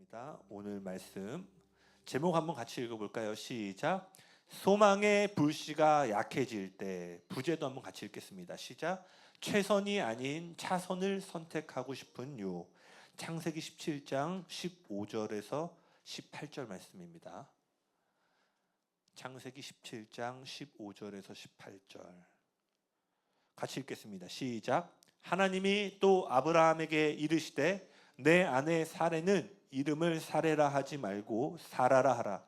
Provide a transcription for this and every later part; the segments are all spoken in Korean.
하겠습니다. 오늘 말씀 제목 한번 같이 읽어볼까요? 시작. 소망의 불씨가 약해질 때. 부제도 한번 같이 읽겠습니다. 시작. 최선이 아닌 차선을 선택하고 싶은 유. 창세기 17장 15절에서 18절 말씀입니다. 창세기 17장 15절에서 18절 같이 읽겠습니다. 시작. 하나님이 또 아브라함에게 이르시되 내 아내 사레는 이름을 사레라 하지 말고 사라라 하라.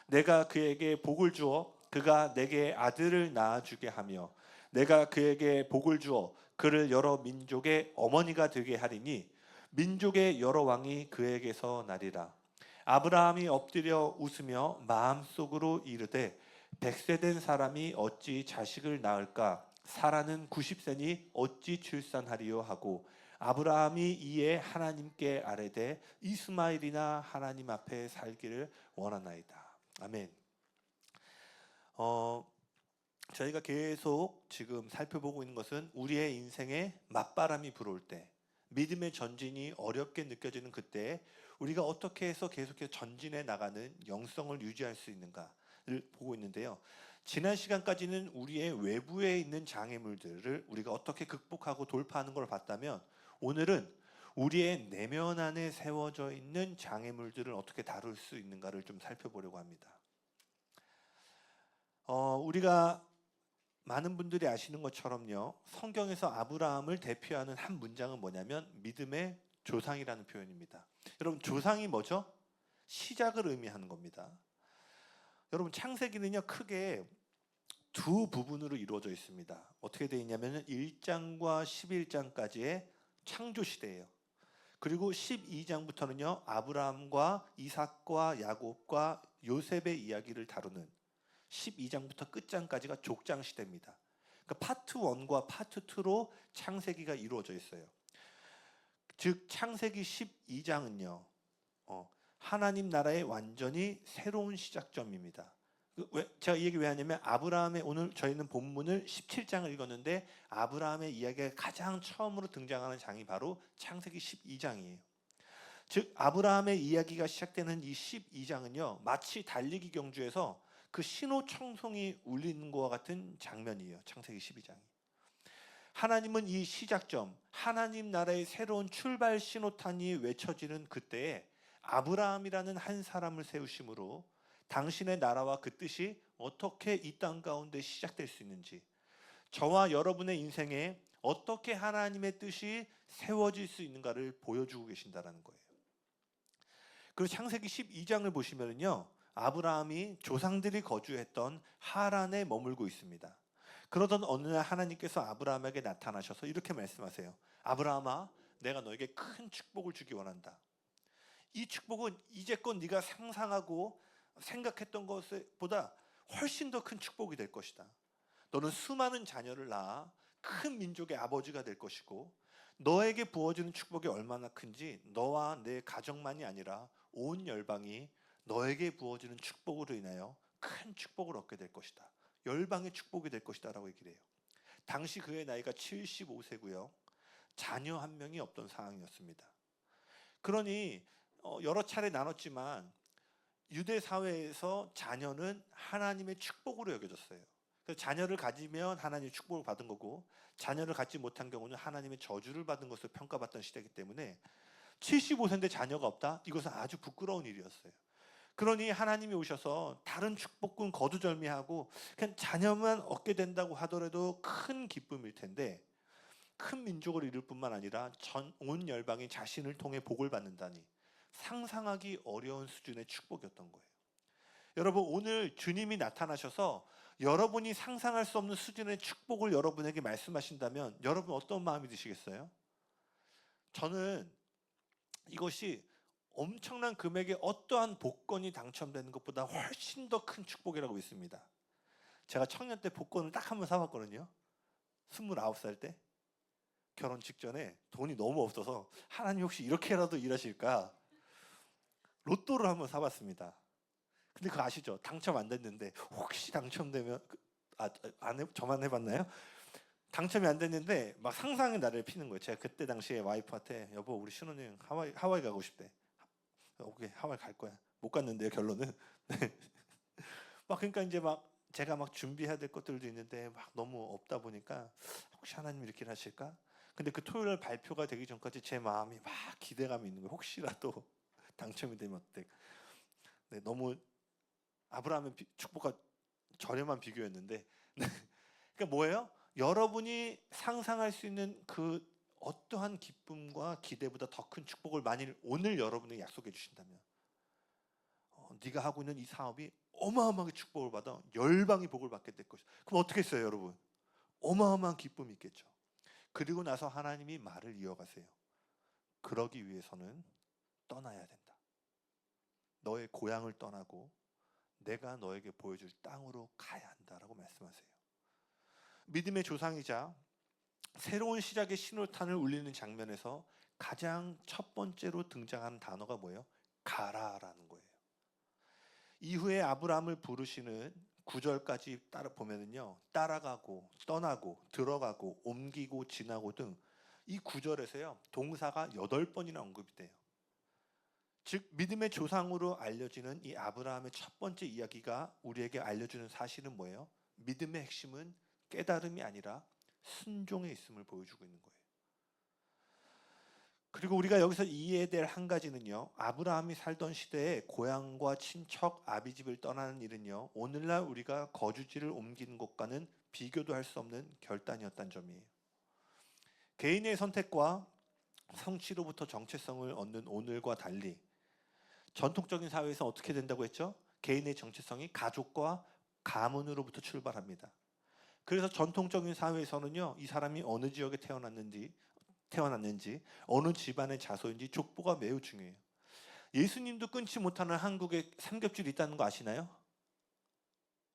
내가 그에게 복을 주어 그가 내게 아들을 낳아주게 하며 내가 그에게 복을 주어 그를 여러 민족의 어머니가 되게 하리니 민족의 여러 왕이 그에게서 나리라. 아브라함이 엎드려 웃으며 마음속으로 이르되 100세 된 사람이 어찌 자식을 낳을까? 사라는 90세니 어찌 출산하리요 하고 아브라함이 이에 하나님께 아뢰되 이스마엘이나 하나님 앞에 살기를 원하나이다. 아멘. 저희가 계속 지금 살펴보고 있는 것은 우리의 인생에 맞바람이 불어올 때, 믿음의 전진이 어렵게 느껴지는 그때 우리가 어떻게 해서 계속해서 전진해 나가는 영성을 유지할 수 있는가를 보고 있는데요. 지난 시간까지는 우리의 외부에 있는 장애물들을 우리가 어떻게 극복하고 돌파하는 걸 봤다면, 오늘은 우리의 내면 안에 세워져 있는 장애물들을 어떻게 다룰 수 있는가를 좀 살펴보려고 합니다. 우리가 많은 분들이 아시는 것처럼요, 성경에서 아브라함을 대표하는 한 문장은 뭐냐면 믿음의 조상이라는 표현입니다. 여러분, 조상이 뭐죠? 시작을 의미하는 겁니다. 여러분, 창세기는요 크게 두 부분으로 이루어져 있습니다. 어떻게 되어 있냐면 1장과 11장까지의 창조 시대예요. 그리고 12장부터는요 아브라함과 이삭과 야곱과 요셉의 이야기를 다루는 12장부터 끝장까지가 족장 시대입니다. 그러니까 파트 1과 파트 2로 창세기가 이루어져 있어요. 즉 창세기 12장은요 하나님 나라의 완전히 새로운 시작점입니다. 제가 이 얘기 왜 하냐면, 아브라함의, 오늘 저희는 본문을 17장을 읽었는데 아브라함의 이야기가 가장 처음으로 등장하는 장이 바로 창세기 12장이에요. 즉 아브라함의 이야기가 시작되는 이 12장은요 마치 달리기 경주에서 그 신호 청송이 울리는 것과 같은 장면이에요. 창세기 12장이. 하나님은 이 시작점, 하나님 나라의 새로운 출발 신호탄이 외쳐지는 그때에 아브라함이라는 한 사람을 세우심으로 당신의 나라와 그 뜻이 어떻게 이 땅 가운데 시작될 수 있는지, 저와 여러분의 인생에 어떻게 하나님의 뜻이 세워질 수 있는가를 보여주고 계신다는 거예요. 그리고 창세기 12장을 보시면요 아브라함이 조상들이 거주했던 하란에 머물고 있습니다. 그러던 어느 날 하나님께서 아브라함에게 나타나셔서 이렇게 말씀하세요. 아브라함아, 내가 너에게 큰 축복을 주기 원한다. 이 축복은 이제껏 네가 상상하고 생각했던 것보다 훨씬 더 큰 축복이 될 것이다. 너는 수많은 자녀를 낳아 큰 민족의 아버지가 될 것이고, 너에게 부어지는 축복이 얼마나 큰지 너와 내 가정만이 아니라 온 열방이 너에게 부어지는 축복으로 인하여 큰 축복을 얻게 될 것이다. 열방의 축복이 될 것이다 라고 얘기를 해요. 당시 그의 나이가 75세고요 자녀 한 명이 없던 상황이었습니다. 그러니 여러 차례 나눴지만 유대 사회에서 자녀는 하나님의 축복으로 여겨졌어요. 그래서 자녀를 가지면 하나님의 축복을 받은 거고, 자녀를 갖지 못한 경우는 하나님의 저주를 받은 것으로 평가받던 시대이기 때문에 75세인데 자녀가 없다? 이것은 아주 부끄러운 일이었어요. 그러니 하나님이 오셔서 다른 축복은 거두절미하고 그냥 자녀만 얻게 된다고 하더라도 큰 기쁨일 텐데, 큰 민족을 이룰 뿐만 아니라 온 열방이 자신을 통해 복을 받는다니 상상하기 어려운 수준의 축복이었던 거예요. 여러분, 오늘 주님이 나타나셔서 여러분이 상상할 수 없는 수준의 축복을 여러분에게 말씀하신다면 여러분 어떤 마음이 드시겠어요? 저는 이것이 엄청난 금액의 어떠한 복권이 당첨되는 것보다 훨씬 더 큰 축복이라고 믿습니다. 제가 청년 때 복권을 딱 한 번 사봤거든요. 29살 때. 결혼 직전에 돈이 너무 없어서 하나님 혹시 이렇게라도 일하실까? 로또를 한번 사봤습니다. 근데 그거 아시죠? 당첨 안 됐는데 혹시 당첨되면 저만 해봤나요? 당첨이 안 됐는데 막 상상의 나를 피는 거예요. 제가 그때 당시에 와이프한테 여보 우리 신혼여행 하와이 가고 싶대. 미국에 하와이 갈 거야. 못 갔는데요, 결론은. 네. 막 그러니까 이제 막 제가 막 준비해야 될 것들도 있는데 막 너무 없다 보니까 혹시 하나님 이렇게 하실까? 근데 그 토요일 날 발표가 되기 전까지 제 마음이 막 기대감이 있는 거예요. 혹시라도 당첨이 되면 어때? 네, 너무 아브라함의 축복과 저렴한 비교였는데 그러니까 뭐예요? 여러분이 상상할 수 있는 그 어떠한 기쁨과 기대보다 더 큰 축복을 만일 오늘 여러분에게 약속해 주신다면 네가 하고 있는 이 사업이 어마어마하게 축복을 받아 열방이 복을 받게 될 것이다. 그럼 어떻게 했어요, 여러분? 어마어마한 기쁨이 있겠죠. 그리고 나서 하나님이 말을 이어가세요. 그러기 위해서는 떠나야 된다. 너의 고향을 떠나고 내가 너에게 보여줄 땅으로 가야 한다라고 말씀하세요. 믿음의 조상이자 새로운 시작의 신호탄을 울리는 장면에서 가장 첫 번째로 등장하는 단어가 뭐예요? 가라라는 거예요. 이후에 아브라함을 부르시는 9절까지 따라 보면은요, 따라가고 떠나고 들어가고 옮기고 지나고 등 이 9절에서요 동사가 8번이나 언급이 돼요. 즉 믿음의 조상으로 알려지는 이 아브라함의 첫 번째 이야기가 우리에게 알려주는 사실은 뭐예요? 믿음의 핵심은 깨달음이 아니라 순종에 있음을 보여주고 있는 거예요. 그리고 우리가 여기서 이해해야 될 한 가지는요, 아브라함이 살던 시대에 고향과 친척, 아비집을 떠나는 일은요, 오늘날 우리가 거주지를 옮기는 것과는 비교도 할 수 없는 결단이었다는 점이에요. 개인의 선택과 성취로부터 정체성을 얻는 오늘과 달리 전통적인 사회에서 어떻게 된다고 했죠? 개인의 정체성이 가족과 가문으로부터 출발합니다. 그래서 전통적인 사회에서는요, 이 사람이 어느 지역에 태어났는지 어느 집안의 자손인지 족보가 매우 중요해요. 예수님도 끊지 못하는 한국에 삼겹줄이 있다는 거 아시나요?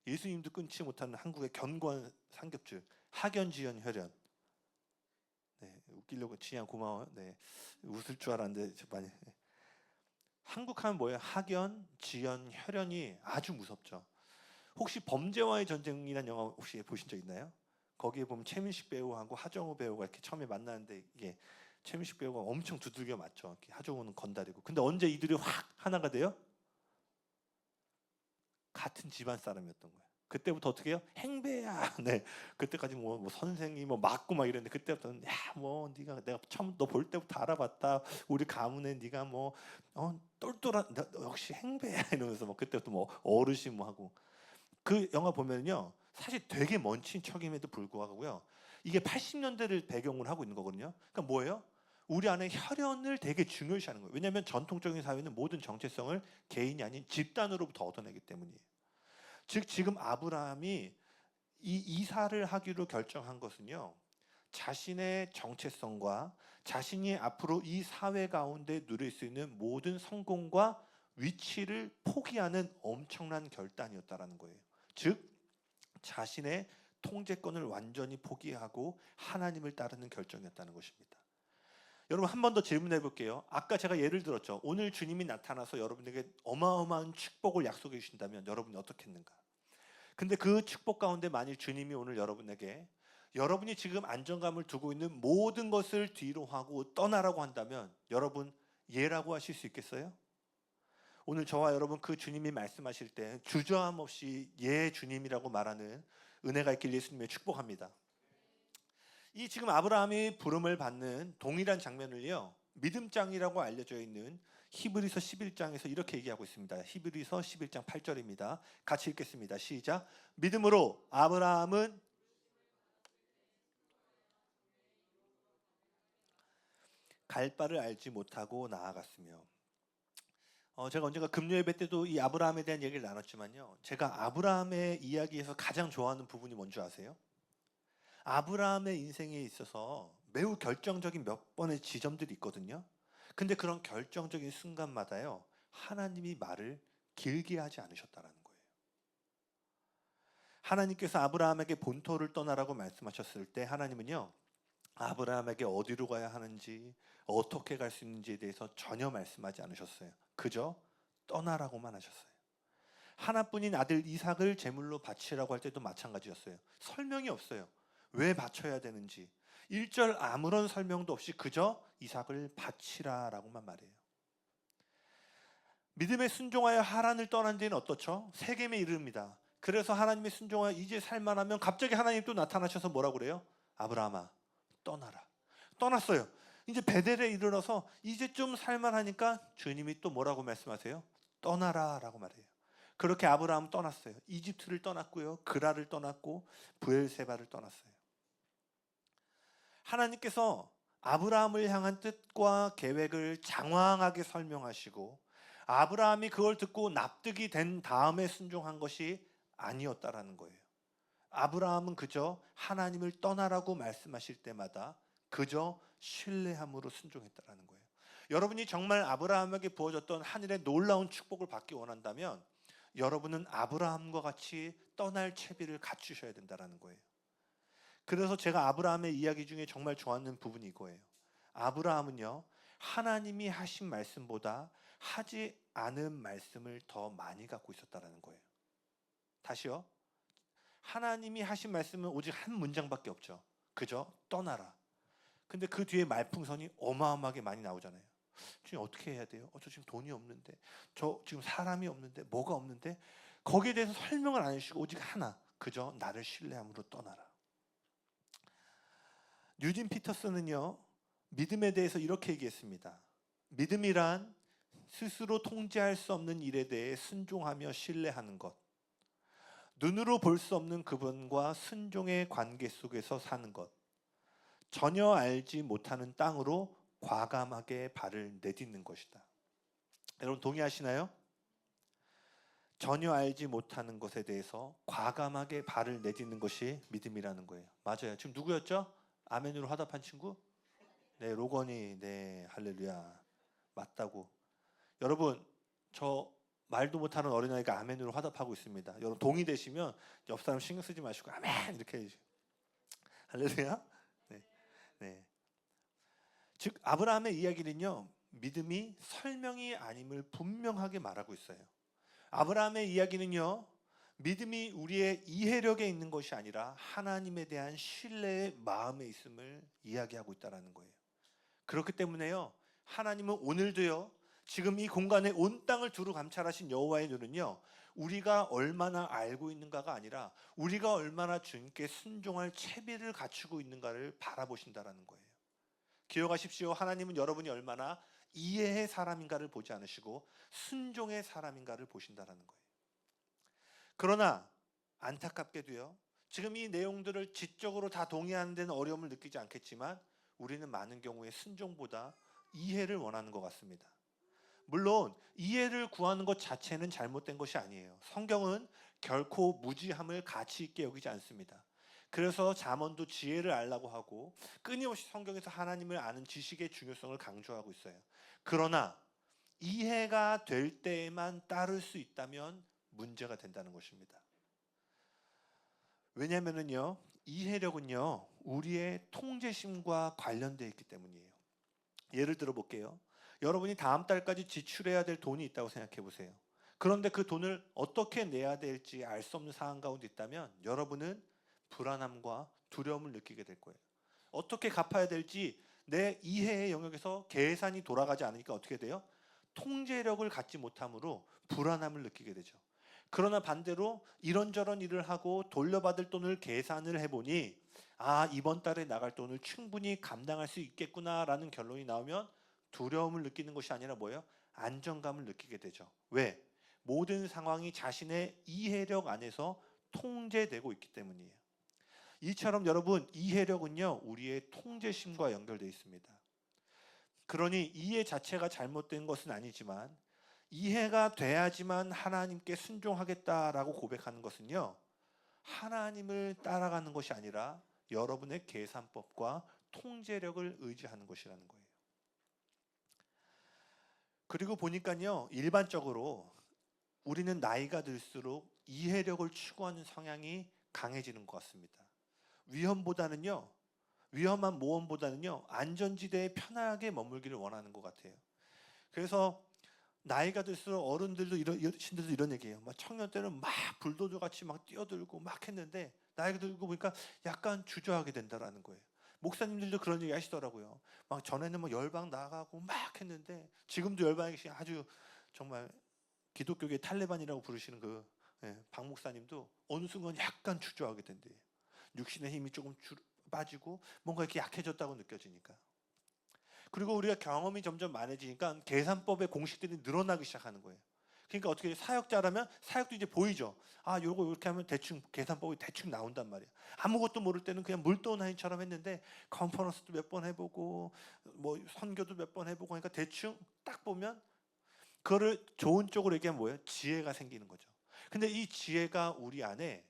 예수님도 끊지 못하는 한국의 견고한 삼겹줄, 학연, 지연, 혈연. 네, 웃기려고 지양 고마워요. 네, 웃을 줄 알았는데 많이. 한국 하면 뭐예요? 학연, 지연, 혈연이 아주 무섭죠. 혹시 범죄와의 전쟁이라는 영화 혹시 보신 적 있나요? 거기에 보면 최민식 배우하고 하정우 배우가 이렇게 처음에 만나는데 이게 최민식 배우가 엄청 두들겨 맞죠. 하정우는 건달이고. 근데 언제 이들이 확 하나가 돼요? 같은 집안 사람이었던 거예요. 그때부터 어떻게 해요? 행배야. 네. 그때까지 뭐 선생이 뭐 맞고 막 이랬는데 그때부터는 야 뭐 네가 내가 처음 너 볼 때부터 알아봤다. 우리 가문에 네가 뭐 똘똘한 너 역시 행배야 이러면서 뭐 그때부터 뭐 어르신 뭐 하고 그 영화 보면요 사실 되게 먼 친척임에도 불구하고요 이게 80년대를 배경으로 하고 있는 거거든요. 그러니까 뭐예요? 우리 안에 혈연을 되게 중요시하는 거예요. 왜냐하면 전통적인 사회는 모든 정체성을 개인이 아닌 집단으로부터 얻어내기 때문이에요. 즉 지금 아브라함이 이 이사를 하기로 결정한 것은요. 자신의 정체성과 자신이 앞으로 이 사회 가운데 누릴 수 있는 모든 성공과 위치를 포기하는 엄청난 결단이었다라는 거예요. 즉 자신의 통제권을 완전히 포기하고 하나님을 따르는 결정이었다는 것입니다. 여러분 한 번 더 질문해 볼게요. 아까 제가 예를 들었죠. 오늘 주님이 나타나서 여러분에게 어마어마한 축복을 약속해 주신다면 여러분이 어떻게 했는가? 근데 그 축복 가운데 만일 주님이 오늘 여러분에게 여러분이 지금 안정감을 두고 있는 모든 것을 뒤로 하고 떠나라고 한다면 여러분 예라고 하실 수 있겠어요? 오늘 저와 여러분 그 주님이 말씀하실 때 주저함 없이 예 주님이라고 말하는 은혜가 있길 예수님의 축복합니다. 이 지금 아브라함이 부름을 받는 동일한 장면을요. 믿음장이라고 알려져 있는 히브리서 11장에서 이렇게 얘기하고 있습니다. 히브리서 11장 8절입니다. 같이 읽겠습니다. 시작. 믿음으로 아브라함은 갈 바를 알지 못하고 나아갔으며 제가 언젠가 금요 예배 때도 이 아브라함에 대한 얘기를 나눴지만요. 제가 아브라함의 이야기에서 가장 좋아하는 부분이 뭔지 아세요? 아브라함의 인생에 있어서 매우 결정적인 몇 번의 지점들이 있거든요. 근데 그런 결정적인 순간마다요. 하나님이 말을 길게 하지 않으셨다라는 거예요. 하나님께서 아브라함에게 본토를 떠나라고 말씀하셨을 때 하나님은요. 아브라함에게 어디로 가야 하는지 어떻게 갈 수 있는지에 대해서 전혀 말씀하지 않으셨어요. 그저 떠나라고만 하셨어요. 하나뿐인 아들 이삭을 제물로 바치라고 할 때도 마찬가지였어요. 설명이 없어요. 왜 바쳐야 되는지 1절 아무런 설명도 없이 그저 이삭을 바치라라고만 말해요. 믿음에 순종하여 하란을 떠난 데는 어떻죠? 세겜에 이릅니다. 그래서 하나님의 순종하여 이제 살만하면 갑자기 하나님 또 나타나셔서 뭐라고 그래요? 아브라함아 떠나라. 떠났어요. 이제 베델에 이르러서 이제 좀 살만하니까 주님이 또 뭐라고 말씀하세요? 떠나라 라고 말해요. 그렇게 아브라함은 떠났어요. 이집트를 떠났고요. 그라를 떠났고 브엘세바를 떠났어요. 하나님께서 아브라함을 향한 뜻과 계획을 장황하게 설명하시고 아브라함이 그걸 듣고 납득이 된 다음에 순종한 것이 아니었다라는 거예요. 아브라함은 그저 하나님을 떠나라고 말씀하실 때마다 그저 신뢰함으로 순종했다라는 거예요. 여러분이 정말 아브라함에게 부어졌던 하늘의 놀라운 축복을 받기 원한다면 여러분은 아브라함과 같이 떠날 채비를 갖추셔야 된다라는 거예요. 그래서 제가 아브라함의 이야기 중에 정말 좋아하는 부분이 이거예요. 아브라함은요, 하나님이 하신 말씀보다 하지 않은 말씀을 더 많이 갖고 있었다라는 거예요. 다시요. 하나님이 하신 말씀은 오직 한 문장밖에 없죠. 그저 떠나라. 근데 그 뒤에 말풍선이 어마어마하게 많이 나오잖아요. 지금 어떻게 해야 돼요? 저 지금 돈이 없는데, 저 지금 사람이 없는데, 뭐가 없는데, 거기에 대해서 설명을 안 해주시고 오직 하나, 그저 나를 신뢰함으로 떠나라. 뉴진 피터슨은요, 믿음에 대해서 이렇게 얘기했습니다. 믿음이란 스스로 통제할 수 없는 일에 대해 순종하며 신뢰하는 것, 눈으로 볼 수 없는 그분과 순종의 관계 속에서 사는 것, 전혀 알지 못하는 땅으로 과감하게 발을 내딛는 것이다. 여러분 동의하시나요? 전혀 알지 못하는 것에 대해서 과감하게 발을 내딛는 것이 믿음이라는 거예요. 맞아요. 지금 누구였죠? 아멘으로 화답한 친구? 네, 로건이. 네, 할렐루야. 맞다고. 여러분, 저 말도 못하는 어린아이가 아멘으로 화답하고 있습니다. 여러분 동의되시면 옆 사람 신경 쓰지 마시고 아멘 이렇게 해주세요. 할렐루야. 네, 네. 즉 아브라함의 이야기는요, 믿음이 설명이 아님을 분명하게 말하고 있어요. 아브라함의 이야기는요, 믿음이 우리의 이해력에 있는 것이 아니라 하나님에 대한 신뢰의 마음에 있음을 이야기하고 있다는 거예요. 그렇기 때문에요, 하나님은 오늘도요, 지금 이 공간에 온 땅을 두루 감찰하신 여호와의 눈은요, 우리가 얼마나 알고 있는가가 아니라 우리가 얼마나 주님께 순종할 채비를 갖추고 있는가를 바라보신다라는 거예요. 기억하십시오. 하나님은 여러분이 얼마나 이해의 사람인가를 보지 않으시고 순종의 사람인가를 보신다라는 거예요. 그러나 안타깝게도요, 지금 이 내용들을 지적으로 다 동의하는 데는 어려움을 느끼지 않겠지만 우리는 많은 경우에 순종보다 이해를 원하는 것 같습니다. 물론 이해를 구하는 것 자체는 잘못된 것이 아니에요. 성경은 결코 무지함을 가치 있게 여기지 않습니다. 그래서 잠언도 지혜를 알라고 하고 끊임없이 성경에서 하나님을 아는 지식의 중요성을 강조하고 있어요. 그러나 이해가 될 때에만 따를 수 있다면 문제가 된다는 것입니다. 왜냐하면요, 이해력은요, 우리의 통제심과 관련되어 있기 때문이에요. 예를 들어 볼게요. 여러분이 다음 달까지 지출해야 될 돈이 있다고 생각해 보세요. 그런데 그 돈을 어떻게 내야 될지 알 수 없는 상황 가운데 있다면 여러분은 불안함과 두려움을 느끼게 될 거예요. 어떻게 갚아야 될지 내 이해의 영역에서 계산이 돌아가지 않으니까 어떻게 돼요? 통제력을 갖지 못함으로 불안함을 느끼게 되죠. 그러나 반대로 이런저런 일을 하고 돌려받을 돈을 계산을 해보니 이번 달에 나갈 돈을 충분히 감당할 수 있겠구나라는 결론이 나오면 두려움을 느끼는 것이 아니라 뭐예요? 안정감을 느끼게 되죠. 왜? 모든 상황이 자신의 이해력 안에서 통제되고 있기 때문이에요. 이처럼 여러분, 이해력은요, 우리의 통제심과 연결되어 있습니다. 그러니 이해 자체가 잘못된 것은 아니지만 이해가 돼야지만 하나님께 순종하겠다라고 고백하는 것은요, 하나님을 따라가는 것이 아니라 여러분의 계산법과 통제력을 의지하는 것이라는 거예요. 그리고 보니까요, 일반적으로 우리는 나이가 들수록 이해력을 추구하는 성향이 강해지는 것 같습니다. 위험한 모험보다는요, 안전지대에 편하게 머물기를 원하는 것 같아요. 그래서 나이가 들수록 어른들도 신들도 이런 얘기해요. 막 청년 때는 막 불도저 같이 막 뛰어들고 막 했는데 나이가 들고 보니까 약간 주저하게 된다라는 거예요. 목사님들도 그런 얘기 하시더라고요. 막 전에는 막 열방 나가고 막 했는데 지금도 열방이 아주 정말 기독교계 탈레반이라고 부르시는 박 목사님도 어느 순간 약간 주저하게 된대요. 육신의 힘이 조금 빠지고 뭔가 이렇게 약해졌다고 느껴지니까. 그리고 우리가 경험이 점점 많아지니까 계산법의 공식들이 늘어나기 시작하는 거예요. 그러니까 어떻게 사역자라면 사역도 이제 보이죠. 아, 요거 이렇게 하면 대충 계산법이 대충 나온단 말이에요. 아무것도 모를 때는 그냥 물도나인처럼 했는데 컨퍼런스도 몇 번 해보고 뭐 선교도 몇 번 해보고 하니까 대충 딱 보면 그거를 좋은 쪽으로 얘기하면 뭐예요? 지혜가 생기는 거죠. 근데 이 지혜가 우리 안에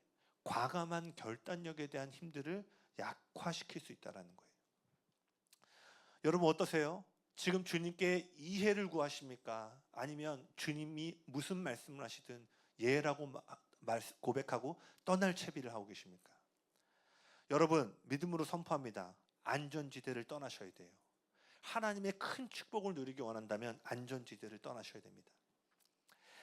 과감한 결단력에 대한 힘들을 약화시킬 수 있다는 거예요. 여러분 어떠세요? 지금 주님께 이해를 구하십니까? 아니면 주님이 무슨 말씀을 하시든 예라고 고백하고 떠날 채비를 하고 계십니까? 여러분 믿음으로 선포합니다. 안전지대를 떠나셔야 돼요. 하나님의 큰 축복을 누리기 원한다면 안전지대를 떠나셔야 됩니다.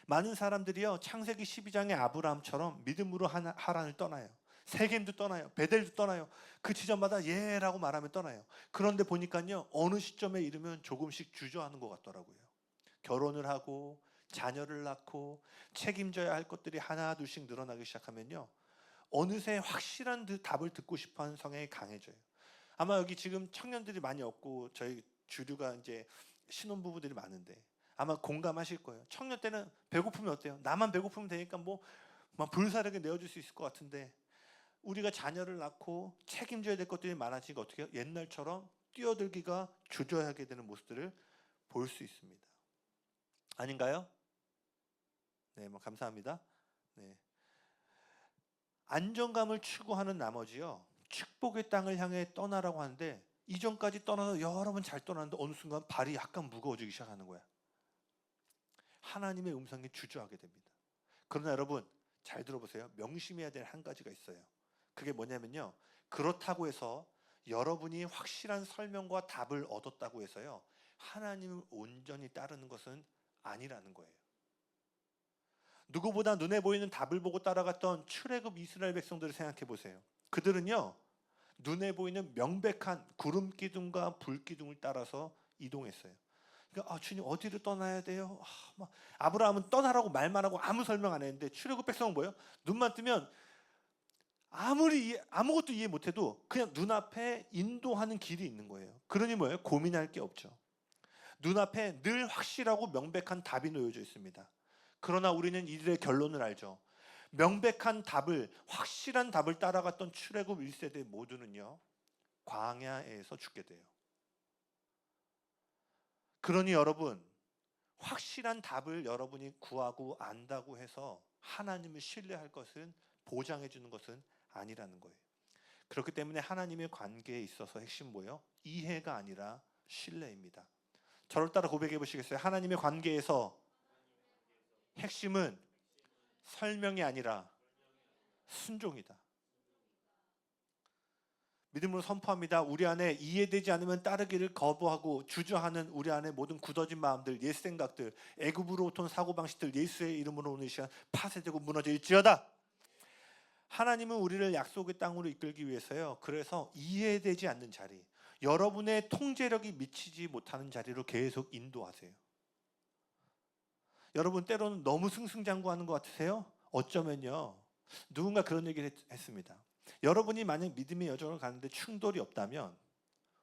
많은 사람들이요 창세기 12장의 아브라함처럼 믿음으로 하란을 떠나요. 세겜도 떠나요. 베델도 떠나요. 그 지점마다 예라고 말하면 떠나요. 그런데 보니까요 어느 시점에 이르면 조금씩 주저하는 것 같더라고요. 결혼을 하고 자녀를 낳고 책임져야 할 것들이 하나 둘씩 늘어나기 시작하면요 어느새 확실한 답을 듣고 싶어하는 성향이 강해져요. 아마 여기 지금 청년들이 많이 없고 저희 주류가 이제 신혼부부들이 많은데 아마 공감하실 거예요. 청년 때는 배고프면 어때요? 나만 배고프면 되니까 막 불사르게 내어줄 수 있을 것 같은데 우리가 자녀를 낳고 책임져야 될 것들이 많아지니까 어떻게 해요? 옛날처럼 뛰어들기가 주저하게 되는 모습들을 볼 수 있습니다. 아닌가요? 네, 감사합니다. 네. 안정감을 추구하는 나머지요 축복의 땅을 향해 떠나라고 하는데 이전까지 떠나서 여러 번 잘 떠났는데 어느 순간 발이 약간 무거워지기 시작하는 거야. 하나님의 음성에 주저하게 됩니다. 그러나 여러분 잘 들어보세요. 명심해야 될 한 가지가 있어요. 그게 뭐냐면요 그렇다고 해서 여러분이 확실한 설명과 답을 얻었다고 해서요 하나님을 온전히 따르는 것은 아니라는 거예요. 누구보다 눈에 보이는 답을 보고 따라갔던 출애굽 이스라엘 백성들을 생각해 보세요. 그들은요 눈에 보이는 명백한 구름 기둥과 불 기둥을 따라서 이동했어요. 그러니까 주님 어디를 떠나야 돼요? 아브라함은 떠나라고 말만 하고 아무 설명 안 했는데 출애굽 백성은 뭐예요? 눈만 뜨면 아무것도 이해 못해도 그냥 눈앞에 인도하는 길이 있는 거예요. 그러니 뭐예요? 고민할 게 없죠. 눈앞에 늘 확실하고 명백한 답이 놓여져 있습니다. 그러나 우리는 이들의 결론을 알죠. 명백한 답을 확실한 답을 따라갔던 출애굽 1세대 모두는요 광야에서 죽게 돼요. 그러니 여러분 확실한 답을 여러분이 구하고 안다고 해서 하나님을 신뢰할 것은 보장해 주는 것은 아니라는 거예요. 그렇기 때문에 하나님의 관계에 있어서 핵심 뭐예요? 이해가 아니라 신뢰입니다. 저를 따라 고백해 보시겠어요? 하나님의 관계에서 핵심은 설명이 아니라 순종이다. 믿음으로 선포합니다. 우리 안에 이해되지 않으면 따르기를 거부하고 주저하는 우리 안에 모든 굳어진 마음들, 옛 생각들, 애굽으로부터 온 사고방식들 예수의 이름으로 오늘 시간 파쇄되고 무너질지어다. 하나님은 우리를 약속의 땅으로 이끌기 위해서요. 그래서 이해되지 않는 자리, 여러분의 통제력이 미치지 못하는 자리로 계속 인도하세요. 여러분 때로는 너무 승승장구하는 것 같으세요? 어쩌면요. 누군가 그런 얘기를 했습니다. 여러분이 만약 믿음의 여정을 가는데 충돌이 없다면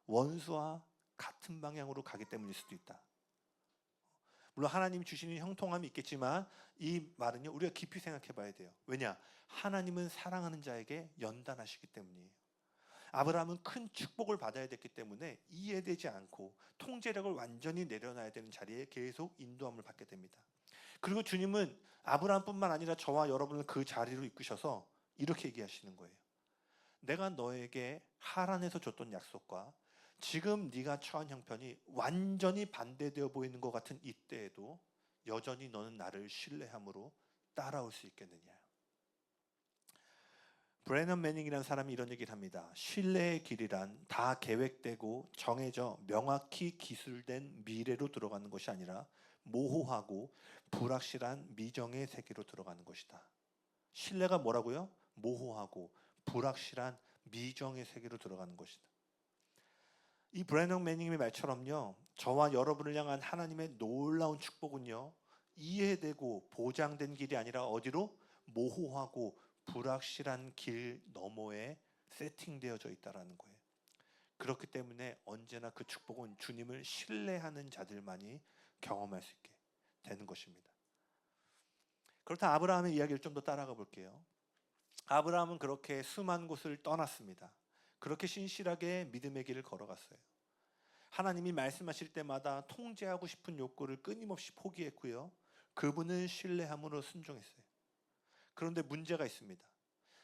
원수와 같은 방향으로 가기 때문일 수도 있다. 물론 하나님이 주시는 형통함이 있겠지만 이 말은요 우리가 깊이 생각해 봐야 돼요. 왜냐? 하나님은 사랑하는 자에게 연단하시기 때문이에요. 아브라함은 큰 축복을 받아야 됐기 때문에 이해되지 않고 통제력을 완전히 내려놔야 되는 자리에 계속 인도함을 받게 됩니다. 그리고 주님은 아브라함뿐만 아니라 저와 여러분을 그 자리로 이끄셔서 이렇게 얘기하시는 거예요. 내가 너에게 하란에서 줬던 약속과 지금 네가 처한 형편이 완전히 반대되어 보이는 것 같은 이때에도 여전히 너는 나를 신뢰함으로 따라올 수 있겠느냐. 브래넌 매닝이라는 사람이 이런 얘기를 합니다. 신뢰의 길이란 다 계획되고 정해져 명확히 기술된 미래로 들어가는 것이 아니라 모호하고 불확실한 미정의 세계로 들어가는 것이다. 신뢰가 뭐라고요? 모호하고 불확실한 미정의 세계로 들어가는 것이다. 이 브래넌 매닝의 말처럼요 저와 여러분을 향한 하나님의 놀라운 축복은요 이해되고 보장된 길이 아니라 어디로? 모호하고 불확실한 길 너머에 세팅되어져 있다라는 거예요. 그렇기 때문에 언제나 그 축복은 주님을 신뢰하는 자들만이 경험할 수 있게 되는 것입니다. 그렇다 아브라함의 이야기를 좀 더 따라가 볼게요. 아브라함은 그렇게 수많은 곳을 떠났습니다. 그렇게 신실하게 믿음의 길을 걸어갔어요. 하나님이 말씀하실 때마다 통제하고 싶은 욕구를 끊임없이 포기했고요. 그분을 신뢰함으로 순종했어요. 그런데 문제가 있습니다.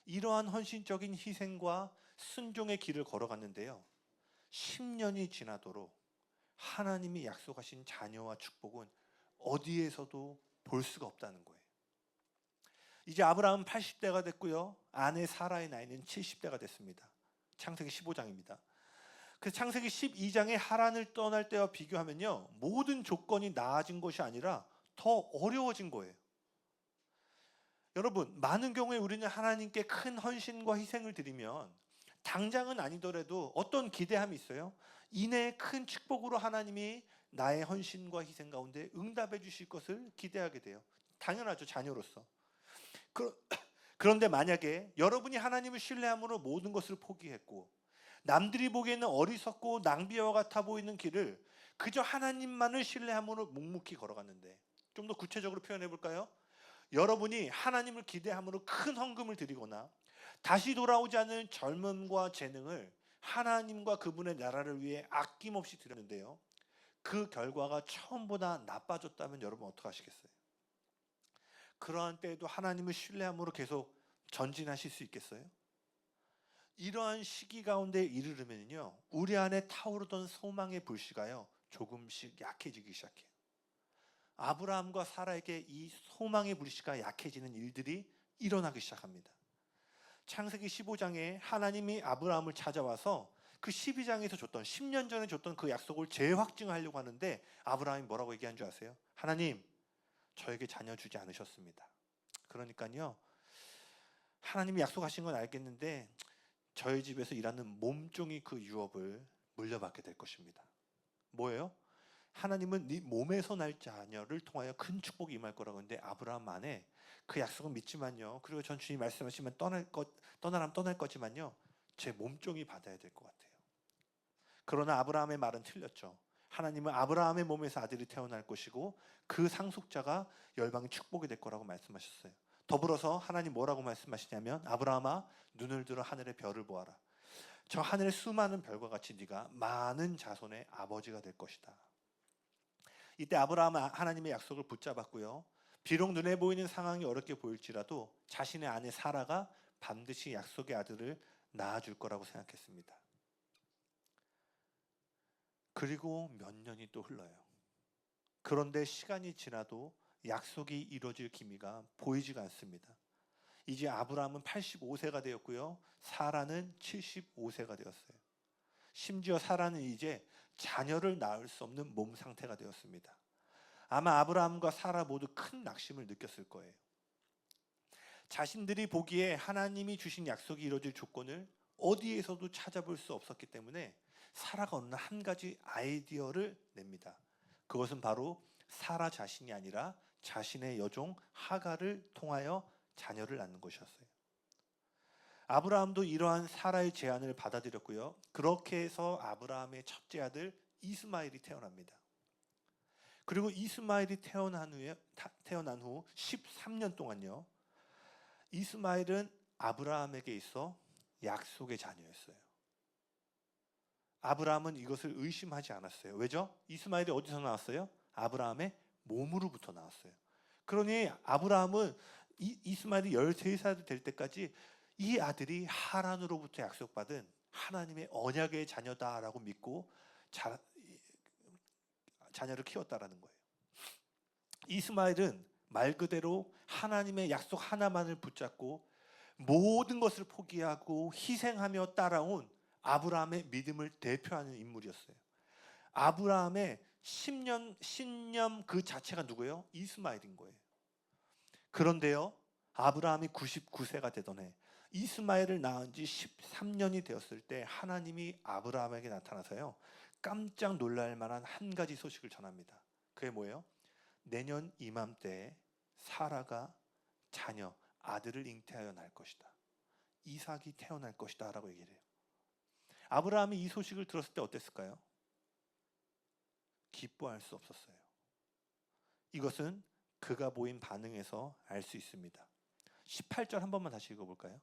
이러한 헌신적인 희생과 순종의 길을 걸어갔는데요. 10년이 지나도록 하나님이 약속하신 자녀와 축복은 어디에서도 볼 수가 없다는 거예요. 이제 아브라함은 80대가 됐고요. 아내 사라의 나이는 70대가 됐습니다. 창세기 15장입니다. 그 창세기 12장의 하란을 떠날 때와 비교하면요. 모든 조건이 나아진 것이 아니라 더 어려워진 거예요. 여러분, 많은 경우에 우리는 하나님께 큰 헌신과 희생을 드리면 당장은 아니더라도 어떤 기대함이 있어요. 이내 큰 축복으로 하나님이 나의 헌신과 희생 가운데 응답해 주실 것을 기대하게 돼요. 당연하죠, 자녀로서. 그런데 만약에 여러분이 하나님을 신뢰함으로 모든 것을 포기했고 남들이 보기에는 어리석고 낭비와 같아 보이는 길을 그저 하나님만을 신뢰함으로 묵묵히 걸어갔는데, 좀 더 구체적으로 표현해 볼까요? 여러분이 하나님을 기대함으로 큰 헌금을 드리거나 다시 돌아오지 않은 젊음과 재능을 하나님과 그분의 나라를 위해 아낌없이 드렸는데요. 그 결과가 처음보다 나빠졌다면 여러분 어떡하시겠어요? 그러한 때에도 하나님을 신뢰함으로 계속 전진하실 수 있겠어요? 이러한 시기 가운데 이르르면요, 우리 안에 타오르던 소망의 불씨가요 조금씩 약해지기 시작해요. 아브라함과 사라에게 이 소망의 불씨가 약해지는 일들이 일어나기 시작합니다. 창세기 15장에 하나님이 아브라함을 찾아와서 그 12장에서 줬던 10년 전에 줬던 그 약속을 재확증하려고 하는데 아브라함이 뭐라고 얘기한 줄 아세요? 하나님, 저에게 자녀 주지 않으셨습니다. 그러니까요, 하나님이 약속하신 건 알겠는데 저희 집에서 일하는 몸종이 그 유업을 물려받게 될 것입니다. 뭐예요? 하나님은 네 몸에서 날 자녀를 통하여 큰 축복이 임할 거라고 하는데 아브라함 안에 그 약속은 믿지만요. 그리고 전 주님 말씀하시면 떠나라면 떠날 거지만요. 제 몸종이 받아야 될 것 같아요. 그러나 아브라함의 말은 틀렸죠. 하나님은 아브라함의 몸에서 아들이 태어날 것이고 그 상속자가 열방의 축복이 될 거라고 말씀하셨어요. 더불어서 하나님 뭐라고 말씀하시냐면 아브라함아 눈을 들어 하늘의 별을 보아라. 저 하늘의 수많은 별과 같이 네가 많은 자손의 아버지가 될 것이다. 이때 아브라함은 하나님의 약속을 붙잡았고요. 비록 눈에 보이는 상황이 어렵게 보일지라도 자신의 아내 사라가 반드시 약속의 아들을 낳아줄 거라고 생각했습니다. 그리고 몇 년이 또 흘러요. 그런데 시간이 지나도 약속이 이루어질 기미가 보이지가 않습니다. 이제 아브라함은 85세가 되었고요. 사라는 75세가 되었어요. 심지어 사라는 이제 자녀를 낳을 수 없는 몸 상태가 되었습니다. 아마 아브라함과 사라 모두 큰 낙심을 느꼈을 거예요. 자신들이 보기에 하나님이 주신 약속이 이루어질 조건을 어디에서도 찾아볼 수 없었기 때문에 사라가 어느 날 한 가지 아이디어를 냅니다. 그것은 바로 사라 자신이 아니라 자신의 여종 하갈을 통하여 자녀를 낳는 것이었어요. 아브라함도 이러한 사라의 제안을 받아들였고요. 그렇게 해서 아브라함의 첫째 아들 이스마엘이 태어납니다. 그리고 이스마엘이 태어난 후 13년 동안요. 이스마엘은 아브라함에게 있어 약속의 자녀였어요. 아브라함은 이것을 의심하지 않았어요. 왜죠? 이스마엘이 어디서 나왔어요? 아브라함의 몸으로부터 나왔어요. 그러니 아브라함은 이스마엘이 13살 될 때까지 이 아들이 하란으로부터 약속받은 하나님의 언약의 자녀다라고 믿고 자녀를 키웠다라는 거예요. 이스마엘은 말 그대로 하나님의 약속 하나만을 붙잡고 모든 것을 포기하고 희생하며 따라온 아브라함의 믿음을 대표하는 인물이었어요. 아브라함의 신념 그 자체가 누구예요? 이스마엘인 거예요. 그런데요, 아브라함이 99세가 되던 해 이스마엘을 낳은 지 13년이 되었을 때 하나님이 아브라함에게 나타나서요 깜짝 놀랄 만한 한 가지 소식을 전합니다. 그게 뭐예요? 내년 이맘때 사라가 자녀, 아들을 잉태하여 낳을 것이다. 이삭이 태어날 것이다 라고 얘기를 해요. 아브라함이 이 소식을 들었을 때 어땠을까요? 기뻐할 수 없었어요. 이것은 그가 보인 반응에서 알 수 있습니다. 18절 한 번만 다시 읽어볼까요?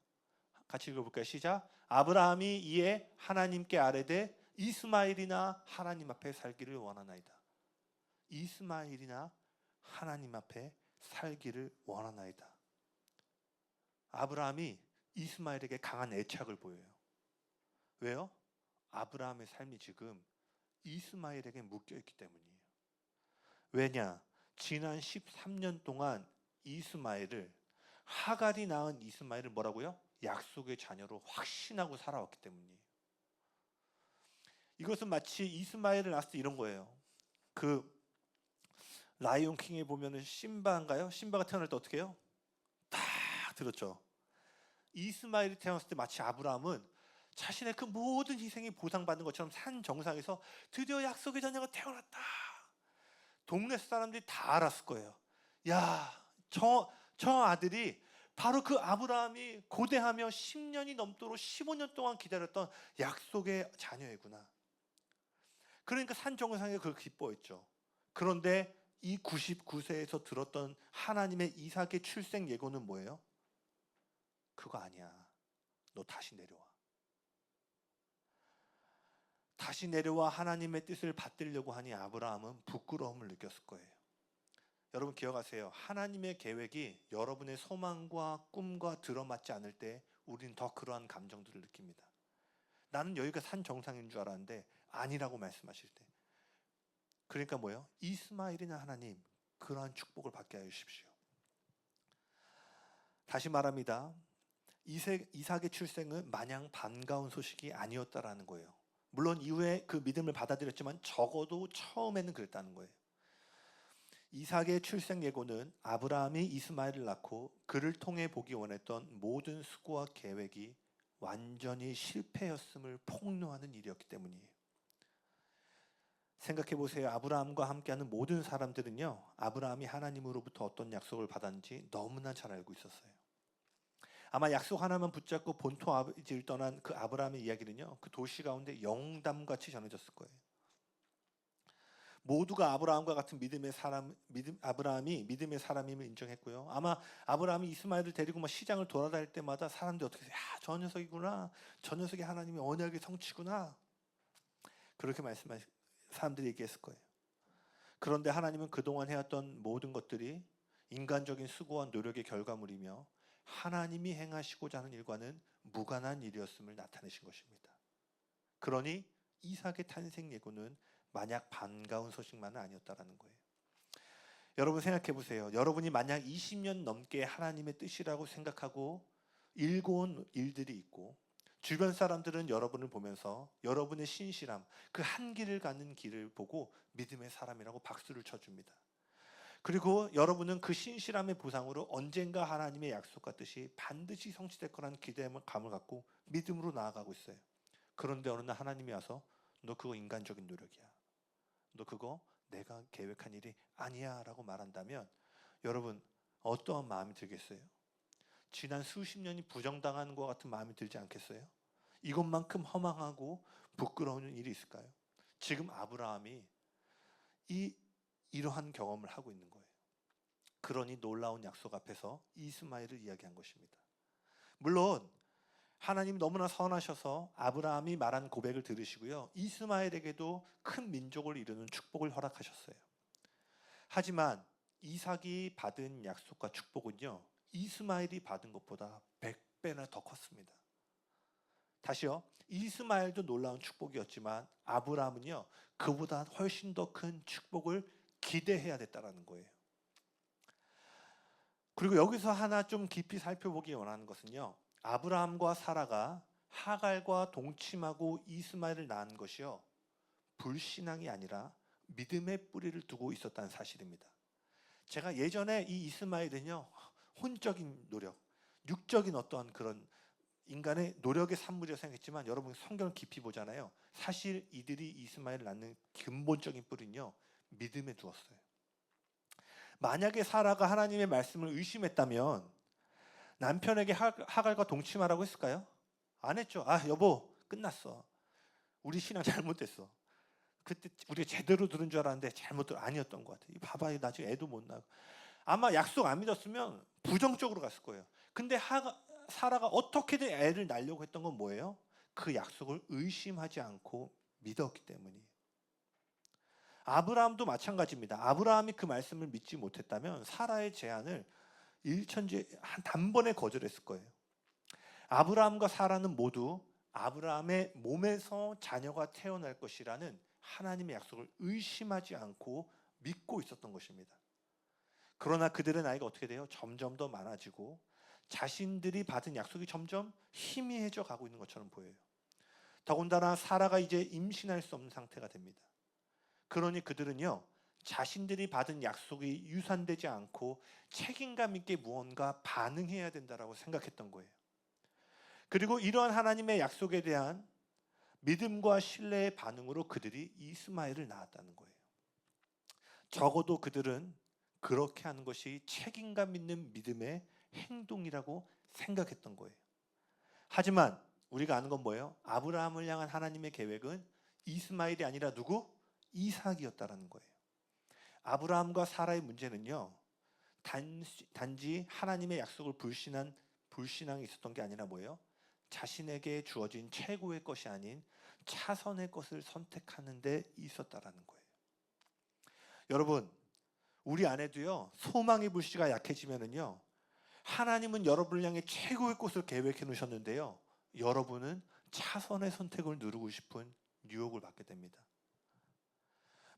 같이 읽어볼까요? 시작. 아브라함이 이에 하나님께 아뢰되 이스마엘이나 하나님 앞에 살기를 원하나이다. 이스마엘이나 하나님 앞에 살기를 원하나이다. 아브라함이 이스마엘에게 강한 애착을 보여요. 왜요? 아브라함의 삶이 지금 이스마엘에게 묶여있기 때문이에요. 왜냐? 지난 13년 동안 이스마엘을, 하갈이 낳은 이스마엘을 뭐라고요? 약속의 자녀로 확신하고 살아왔기 때문이에요. 이것은 마치 이스마엘을 낳았을 때 이런 거예요. 그 라이온 킹에 보면은 심바인가요? 심바가 태어날 때 어떻게 해요? 딱 들었죠. 이스마엘이 태어났을 때 마치 아브라함은 자신의 그 모든 희생이 보상받는 것처럼 산 정상에서 드디어 약속의 자녀가 태어났다. 동네 사람들이 다 알았을 거예요. 야, 저 아들이 바로 그 아브라함이 고대하며 10년이 넘도록 15년 동안 기다렸던 약속의 자녀이구나. 그러니까 산 정상에 그걸 기뻐했죠. 그런데 이 99세에서 들었던 하나님의 이삭의 출생 예고는 뭐예요? 그거 아니야. 너 다시 내려와. 다시 내려와 하나님의 뜻을 받들려고 하니 아브라함은 부끄러움을 느꼈을 거예요. 여러분 기억하세요. 하나님의 계획이 여러분의 소망과 꿈과 들어맞지 않을 때 우리는 더 그러한 감정들을 느낍니다. 나는 여기가 산 정상인 줄 알았는데 아니라고 말씀하실 때. 그러니까 뭐예요? 이스마엘이나 하나님, 그러한 축복을 받게 하여 주십시오. 다시 말합니다. 이삭의 출생은 마냥 반가운 소식이 아니었다라는 거예요. 물론 이후에 그 믿음을 받아들였지만 적어도 처음에는 그랬다는 거예요. 이삭의 출생 예고는 아브라함이 이스마엘을 낳고 그를 통해 보기 원했던 모든 수고와 계획이 완전히 실패였음을 폭로하는 일이었기 때문이에요. 생각해 보세요. 아브라함과 함께하는 모든 사람들은요, 아브라함이 하나님으로부터 어떤 약속을 받았는지 너무나 잘 알고 있었어요. 아마 약속 하나만 붙잡고 본토 아비지를 떠난 그 아브라함의 이야기는요, 그 도시 가운데 영담같이 전해졌을 거예요. 모두가 아브라함과 같은 아브라함이 믿음의 사람임을 인정했고요. 아마 아브라함이 이스마엘을 데리고 막 시장을 돌아다닐 때마다 사람들이 어떻게 해요? 야, 저 녀석이구나. 저 녀석이 하나님의 언약의 성취구나. 그렇게 사람들이 얘기했을 거예요. 그런데 하나님은 그동안 해왔던 모든 것들이 인간적인 수고와 노력의 결과물이며 하나님이 행하시고자 하는 일과는 무관한 일이었음을 나타내신 것입니다. 그러니 이삭의 탄생 예고는 만약 반가운 소식만은 아니었다라는 거예요. 여러분 생각해 보세요. 여러분이 만약 20년 넘게 하나님의 뜻이라고 생각하고 일궈온 일들이 있고 주변 사람들은 여러분을 보면서 여러분의 신실함, 그 한 길을 가는 길을 보고 믿음의 사람이라고 박수를 쳐줍니다. 그리고 여러분은 그 신실함의 보상으로 언젠가 하나님의 약속과 뜻이 반드시 성취될 거라는 기대감을 갖고 믿음으로 나아가고 있어요. 그런데 어느 날 하나님이 와서 너 그거 인간적인 노력이야. 너 그거 내가 계획한 일이 아니야 라고 말한다면 여러분 어떠한 마음이 들겠어요? 지난 수십 년이 부정당하는 것 같은 마음이 들지 않겠어요? 이것만큼 허망하고 부끄러운 일이 있을까요? 지금 아브라함이 이러한 경험을 하고 있는 거예요. 그러니 놀라운 약속 앞에서 이스마엘을 이야기한 것입니다. 물론 하나님 너무나 선하셔서 아브라함이 말한 고백을 들으시고요. 이스마엘에게도 큰 민족을 이루는 축복을 허락하셨어요. 하지만 이삭이 받은 약속과 축복은요. 이스마엘이 받은 것보다 100배나 더 컸습니다. 다시요. 이스마엘도 놀라운 축복이었지만 아브라함은요. 그보다 훨씬 더 큰 축복을 기대해야 됐다라는 거예요. 그리고 여기서 하나 좀 깊이 살펴보기 원하는 것은요. 아브라함과 사라가 하갈과 동침하고 이스마엘을 낳은 것이요. 불신앙이 아니라 믿음의 뿌리를 두고 있었다는 사실입니다. 제가 예전에 이 이스마엘은요. 혼적인 노력, 육적인 어떠한 그런 인간의 노력의 산물이라고 생각했지만 여러분 성경을 깊이 보잖아요. 사실 이들이 이스마엘을 낳는 근본적인 뿌리는요. 믿음에 두었어요. 만약에 사라가 하나님의 말씀을 의심했다면 남편에게 하갈과 동침하라고 했을까요? 안 했죠. 아, 여보, 끝났어. 우리 신앙 잘못됐어. 그때 우리가 제대로 들은 줄 알았는데 아니었던 것 같아. 봐봐, 나중에 애도 못 낳고. 아마 약속 안 믿었으면 부정적으로 갔을 거예요. 근데 사라가 어떻게든 애를 낳으려고 했던 건 뭐예요? 그 약속을 의심하지 않고 믿었기 때문이에요. 아브라함도 마찬가지입니다. 아브라함이 그 말씀을 믿지 못했다면 사라의 제안을 일천지 한 단번에 거절했을 거예요. 아브라함과 사라는 모두 아브라함의 몸에서 자녀가 태어날 것이라는 하나님의 약속을 의심하지 않고 믿고 있었던 것입니다. 그러나 그들의 나이가 어떻게 돼요? 점점 더 많아지고 자신들이 받은 약속이 점점 희미해져 가고 있는 것처럼 보여요. 더군다나 사라가 이제 임신할 수 없는 상태가 됩니다. 그러니 그들은요, 자신들이 받은 약속이 유산되지 않고 책임감 있게 무언가 반응해야 된다라고 생각했던 거예요. 그리고 이러한 하나님의 약속에 대한 믿음과 신뢰의 반응으로 그들이 이스마엘을 낳았다는 거예요. 적어도 그들은 그렇게 하는 것이 책임감 있는 믿음의 행동이라고 생각했던 거예요. 하지만 우리가 아는 건 뭐예요? 아브라함을 향한 하나님의 계획은 이스마엘이 아니라 누구? 이삭이었다라는 거예요. 아브라함과 사라의 문제는요, 단지 하나님의 약속을 불신앙이 있었던 게 아니라 뭐예요? 자신에게 주어진 최고의 것이 아닌 차선의 것을 선택하는 데 있었다라는 거예요. 여러분, 우리 안에도요, 소망의 불씨가 약해지면은요, 하나님은 여러분을 향해 최고의 것을 계획해 놓으셨는데요, 여러분은 차선의 선택을 누르고 싶은 유혹을 받게 됩니다.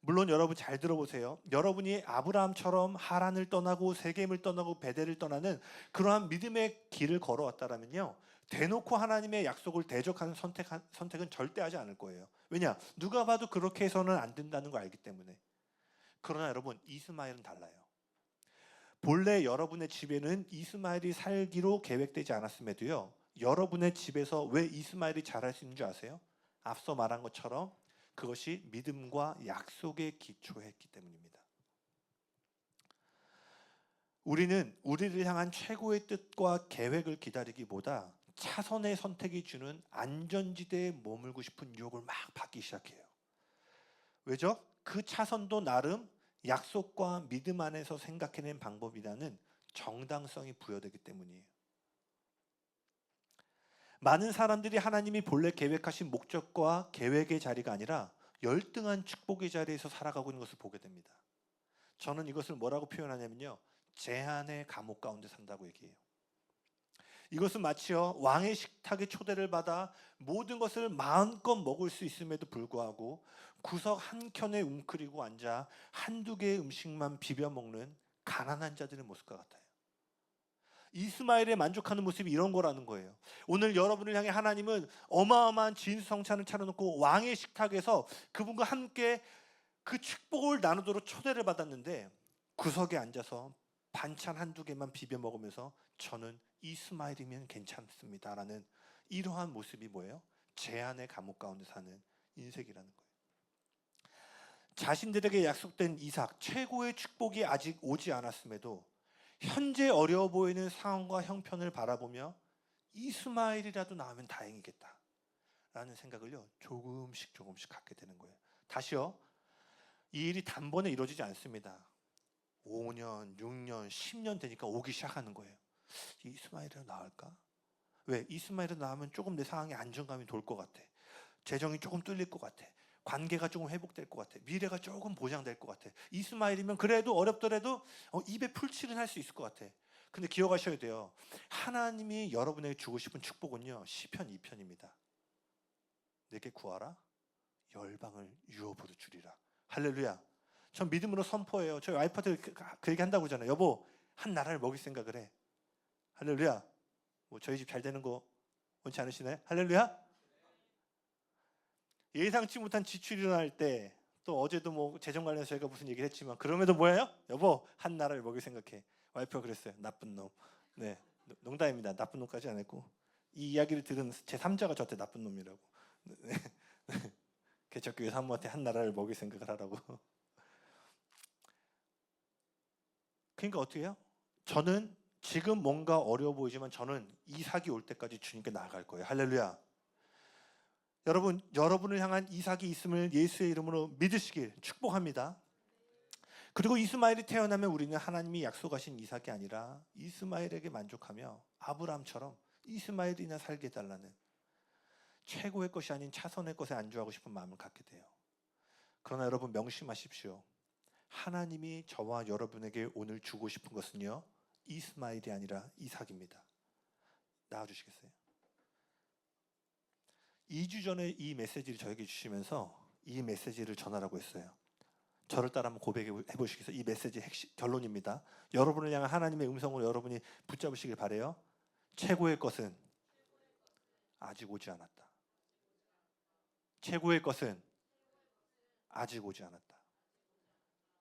물론 여러분 잘 들어보세요. 여러분이 아브라함처럼 하란을 떠나고 세겜을 떠나고 베델을 떠나는 그러한 믿음의 길을 걸어왔다라면요, 대놓고 하나님의 약속을 대적하는 선택은 절대 하지 않을 거예요. 왜냐? 누가 봐도 그렇게 해서는 안 된다는 걸 알기 때문에. 그러나 여러분, 이스마엘은 달라요. 본래 여러분의 집에는 이스마엘이 살기로 계획되지 않았음에도요, 여러분의 집에서 왜 이스마엘이 자랄 수 있는 줄 아세요? 앞서 말한 것처럼 그것이 믿음과 약속에 기초했기 때문입니다. 우리는 우리를 향한 최고의 뜻과 계획을 기다리기보다 차선의 선택이 주는 안전지대에 머물고 싶은 유혹을 막 받기 시작해요. 왜죠? 그 차선도 나름 약속과 믿음 안에서 생각해낸 방법이라는 정당성이 부여되기 때문이에요. 많은 사람들이 하나님이 본래 계획하신 목적과 계획의 자리가 아니라 열등한 축복의 자리에서 살아가고 있는 것을 보게 됩니다. 저는 이것을 뭐라고 표현하냐면요, 제한의 감옥 가운데 산다고 얘기해요. 이것은 마치요, 왕의 식탁에 초대를 받아 모든 것을 마음껏 먹을 수 있음에도 불구하고 구석 한 켠에 웅크리고 앉아 한두 개의 음식만 비벼 먹는 가난한 자들의 모습과 같아요. 이스마엘에 만족하는 모습이 이런 거라는 거예요. 오늘 여러분을 향해 하나님은 어마어마한 진수성찬을 차려놓고 왕의 식탁에서 그분과 함께 그 축복을 나누도록 초대를 받았는데 구석에 앉아서 반찬 한두 개만 비벼 먹으면서 저는 이스마엘이면 괜찮습니다라는 이러한 모습이 뭐예요? 제한의 감옥 가운데 사는 인생이라는 거예요. 자신들에게 약속된 이삭, 최고의 축복이 아직 오지 않았음에도 현재 어려워 보이는 상황과 형편을 바라보며 이스마엘이라도 나오면 다행이겠다 라는 생각을요, 조금씩 갖게 되는 거예요. 다시요, 이 일이 단번에 이루어지지 않습니다. 5년, 6년, 10년 되니까 오기 시작하는 거예요. 이스마엘이라도 나을까? 왜? 이스마엘이라도 나오면 조금 내 상황에 안정감이 돌 것 같아. 재정이 조금 뚫릴 것 같아. 관계가 조금 회복될 것 같아. 미래가 조금 보장될 것 같아. 이스마엘이면 그래도 어렵더라도 입에 풀칠은 할 수 있을 것 같아. 근데 기억하셔야 돼요. 하나님이 여러분에게 주고 싶은 축복은요, 시편 2편입니다. 내게 구하라, 열방을 유업으로 주리라. 할렐루야. 전 믿음으로 선포해요. 저희 와이프한테 그 얘기 한다고 하잖아요. 여보, 한 나라를 먹일 생각을 해. 할렐루야. 뭐 저희 집 잘 되는 거 원치 않으시나요? 할렐루야. 예상치 못한 지출이 일어날 때, 또 어제도 뭐 재정 관련해서 저희가 무슨 얘기를 했지만, 그럼에도 뭐예요? 여보, 한 나라를 먹일 생각해. 와이프가 그랬어요. 나쁜 놈. 네, 농담입니다. 나쁜 놈까지 안 했고, 이 이야기를 들은 제 3자가 저한테 나쁜 놈이라고. 네. 개척교회 사모한테 한 나라를 먹일 생각을 하라고. 그러니까 어떻게 해요? 저는 지금 뭔가 어려워 보이지만 저는 이삭이 올 때까지 주님께 나아갈 거예요. 할렐루야. 여러분, 여러분을 향한 이삭이 있음을 예수의 이름으로 믿으시길 축복합니다. 그리고 이스마엘이 태어나면 우리는 하나님이 약속하신 이삭이 아니라 이스마엘에게 만족하며 아브라함처럼 이스마엘이나 살게 해달라는 최고의 것이 아닌 차선의 것에 안주하고 싶은 마음을 갖게 돼요. 그러나 여러분 명심하십시오. 하나님이 저와 여러분에게 오늘 주고 싶은 것은요, 이스마엘이 아니라 이삭입니다. 나와주시겠어요? 2주 전에 이 메시지를 저에게 주시면서 이 메시지를 전하라고 했어요. 저를 따라 한번 고백해 보시겠어요? 이 메시지 핵심 결론입니다. 여러분을 향한 하나님의 음성으로 여러분이 붙잡으시길 바래요. 최고의 것은 아직 오지 않았다. 최고의 것은 아직 오지 않았다.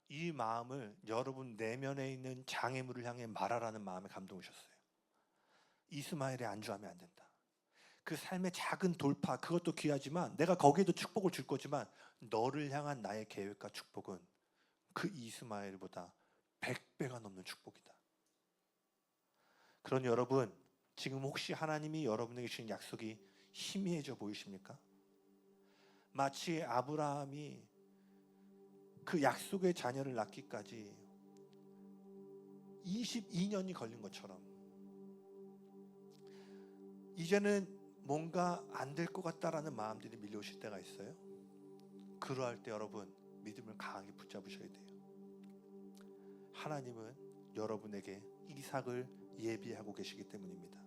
이 마음을 여러분 내면에 있는 장애물을 향해 말하라는 마음에 감동이셨어요. 이스마엘에 안주하면 안 된다. 그 삶의 작은 돌파, 그것도 귀하지만 내가 거기에도 축복을 줄 거지만 너를 향한 나의 계획과 축복은 그 이스마엘보다 100배가 넘는 축복이다. 그러니 여러분, 지금 혹시 하나님이 여러분에게 주신 약속이 희미해져 보이십니까? 마치 아브라함이 그 약속의 자녀를 낳기까지 22년이 걸린 것처럼 이제는 뭔가 안 될 것 같다라는 마음들이 밀려오실 때가 있어요. 그러할 때 여러분 믿음을 강하게 붙잡으셔야 돼요. 하나님은 여러분에게 이삭을 예비하고 계시기 때문입니다.